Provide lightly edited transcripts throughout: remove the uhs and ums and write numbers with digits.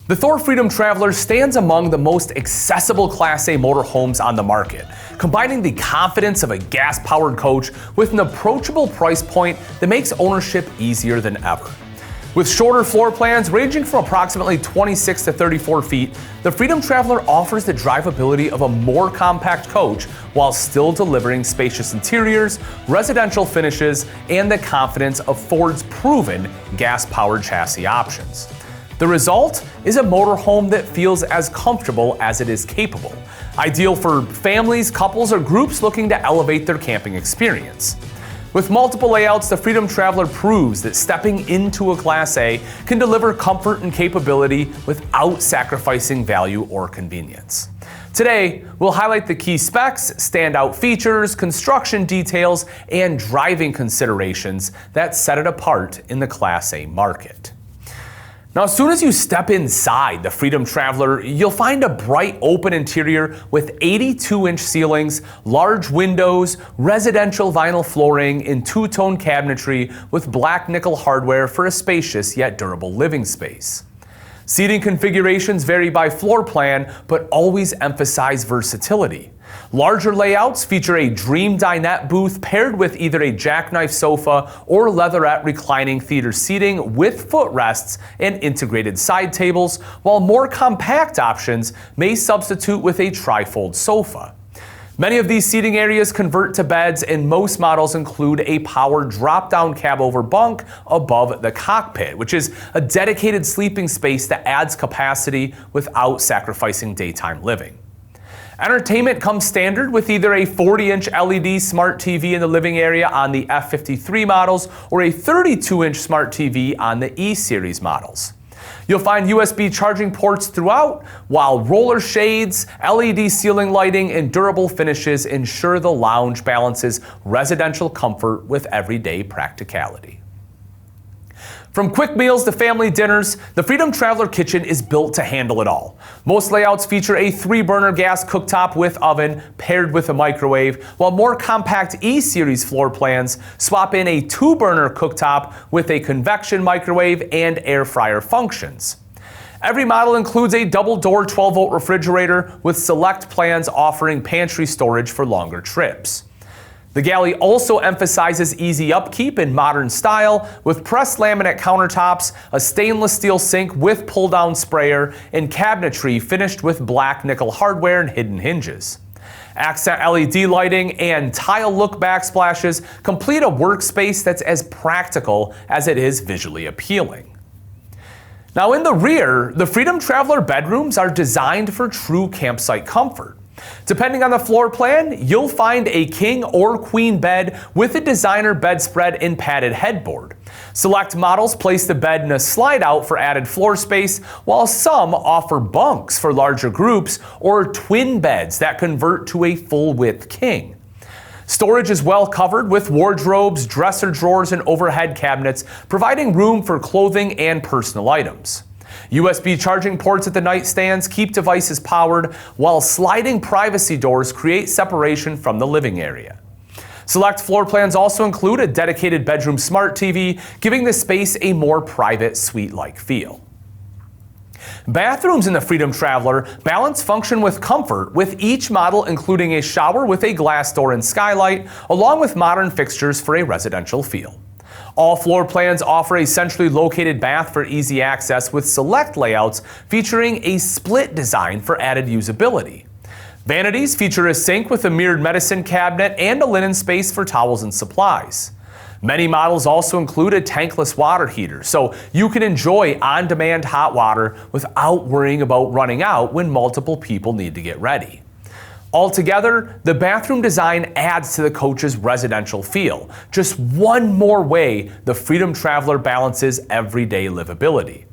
The Thor Freedom Traveler stands among the most accessible Class A motorhomes on the market, combining the confidence of a gas-powered coach with an approachable price point that makes ownership easier than ever. With shorter floor plans ranging from approximately 26 to 34 feet, the Freedom Traveler offers the drivability of a more compact coach while still delivering spacious interiors, residential finishes, and the confidence of Ford's proven gas-powered chassis options. The result is a motorhome that feels as comfortable as it is capable, ideal for families, couples, or groups looking to elevate their camping experience. With multiple layouts, the Freedom Traveler proves that stepping into a Class A can deliver comfort and capability without sacrificing value or convenience. Today, we'll highlight the key specs, standout features, construction details, and driving considerations that set it apart in the Class A market. Now, as soon as you step inside the Freedom Traveler, you'll find a bright open interior with 82-inch ceilings, large windows, residential vinyl flooring, and two-tone cabinetry with black nickel hardware for a spacious yet durable living space. Seating configurations vary by floor plan, but always emphasize versatility. Larger layouts feature a dream dinette booth paired with either a jackknife sofa or leatherette reclining theater seating with footrests and integrated side tables, while more compact options may substitute with a trifold sofa. Many of these seating areas convert to beds, and most models include a power drop-down cab-over bunk above the cockpit, which is a dedicated sleeping space that adds capacity without sacrificing daytime living. Entertainment comes standard with either a 40-inch LED smart TV in the living area on the F53 models or a 32-inch smart TV on the E-Series models. You'll find USB charging ports throughout, while roller shades, LED ceiling lighting, and durable finishes ensure the lounge balances residential comfort with everyday practicality. From quick meals to family dinners, the Freedom Traveler kitchen is built to handle it all. Most layouts feature a 3-burner gas cooktop with oven paired with a microwave, while more compact E-Series floor plans swap in a 2-burner cooktop with a convection microwave and air fryer functions. Every model includes a double-door 12-volt refrigerator, with select plans offering pantry storage for longer trips. The galley also emphasizes easy upkeep and modern style, with pressed laminate countertops, a stainless steel sink with pull-down sprayer, and cabinetry finished with black nickel hardware and hidden hinges. Accent LED lighting and tile look backsplashes complete a workspace that's as practical as it is visually appealing. Now, in the rear, the Freedom Traveler bedrooms are designed for true campsite comfort. Depending on the floor plan, you'll find a king or queen bed with a designer bedspread and padded headboard. Select models place the bed in a slide out for added floor space, while some offer bunks for larger groups or twin beds that convert to a full-width king. Storage is well covered with wardrobes, dresser drawers, and overhead cabinets, providing room for clothing and personal items. USB charging ports at the nightstands keep devices powered, while sliding privacy doors create separation from the living area. Select floor plans also include a dedicated bedroom smart TV, giving the space a more private suite-like feel. Bathrooms in the Freedom Traveler balance function with comfort, with each model including a shower with a glass door and skylight, along with modern fixtures for a residential feel. All floor plans offer a centrally located bath for easy access, with select layouts featuring a split design for added usability. Vanities feature a sink with a mirrored medicine cabinet and a linen space for towels and supplies. Many models also include a tankless water heater, so you can enjoy on-demand hot water without worrying about running out when multiple people need to get ready. Altogether, the bathroom design adds to the coach's residential feel, just one more way the Freedom Traveler balances everyday livability.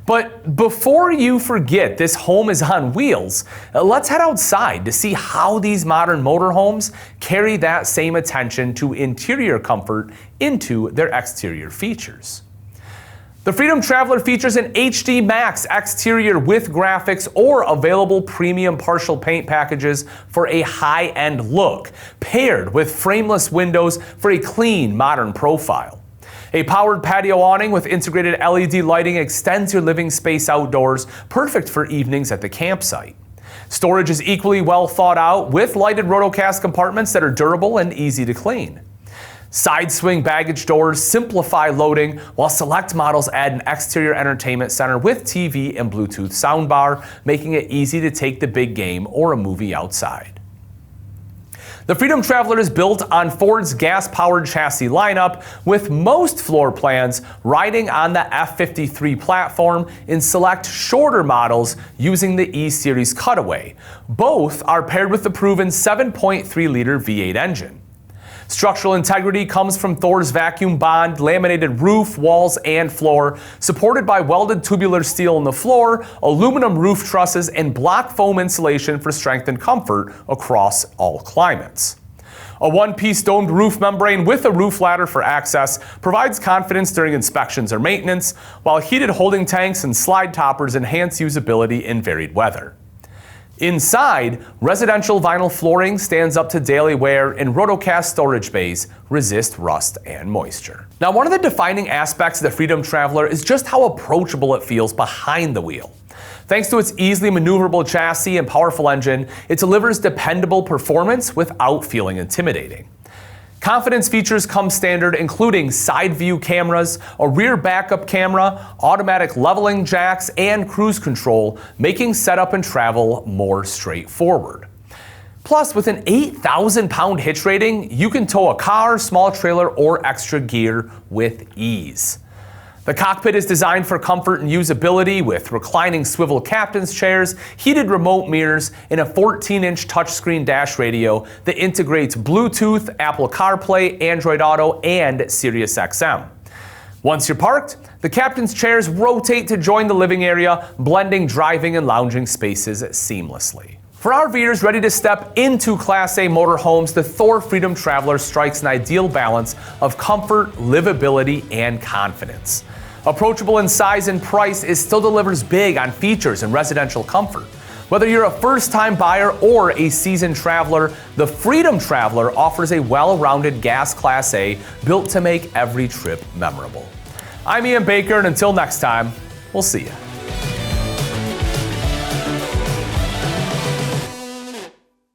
But before you forget this home is on wheels, let's head outside to see how these modern motorhomes carry that same attention to interior comfort into their exterior features. The Freedom Traveler features an HD Max exterior with graphics or available premium partial paint packages for a high-end look, paired with frameless windows for a clean, modern profile. A powered patio awning with integrated LED lighting extends your living space outdoors, perfect for evenings at the campsite. Storage is equally well thought out with lighted rotocast compartments that are durable and easy to clean. Side swing baggage doors simplify loading, while select models add an exterior entertainment center with TV and Bluetooth soundbar, making it easy to take the big game or a movie outside. The Freedom Traveler is built on Ford's gas-powered chassis lineup, with most floor plans riding on the F53 platform in select shorter models using the E-Series cutaway. Both are paired with the proven 7.3-liter V8 engine. Structural integrity comes from Thor's vacuum bond, laminated roof, walls, and floor, supported by welded tubular steel in the floor, aluminum roof trusses, and block foam insulation for strength and comfort across all climates. A one-piece domed roof membrane with a roof ladder for access provides confidence during inspections or maintenance, while heated holding tanks and slide toppers enhance usability in varied weather. Inside, residential vinyl flooring stands up to daily wear, and rotocast storage bays resist rust and moisture. Now, one of the defining aspects of the Freedom Traveler is just how approachable it feels behind the wheel. Thanks to its easily maneuverable chassis and powerful engine, it delivers dependable performance without feeling intimidating. Confidence features come standard, including side view cameras, a rear backup camera, automatic leveling jacks, and cruise control, making setup and travel more straightforward. Plus, with an 8,000-pound hitch rating, you can tow a car, small trailer, or extra gear with ease. The cockpit is designed for comfort and usability with reclining swivel captain's chairs, heated remote mirrors, and a 14-inch touchscreen dash radio that integrates Bluetooth, Apple CarPlay, Android Auto, and Sirius XM. Once you're parked, the captain's chairs rotate to join the living area, blending driving and lounging spaces seamlessly. For RVers ready to step into Class A motorhomes, the Thor Freedom Traveler strikes an ideal balance of comfort, livability, and confidence. Approachable in size and price, it still delivers big on features and residential comfort. Whether you're a first-time buyer or a seasoned traveler, the Freedom Traveler offers a well-rounded gas Class A built to make every trip memorable. I'm Ian Baker, and until next time, we'll see you.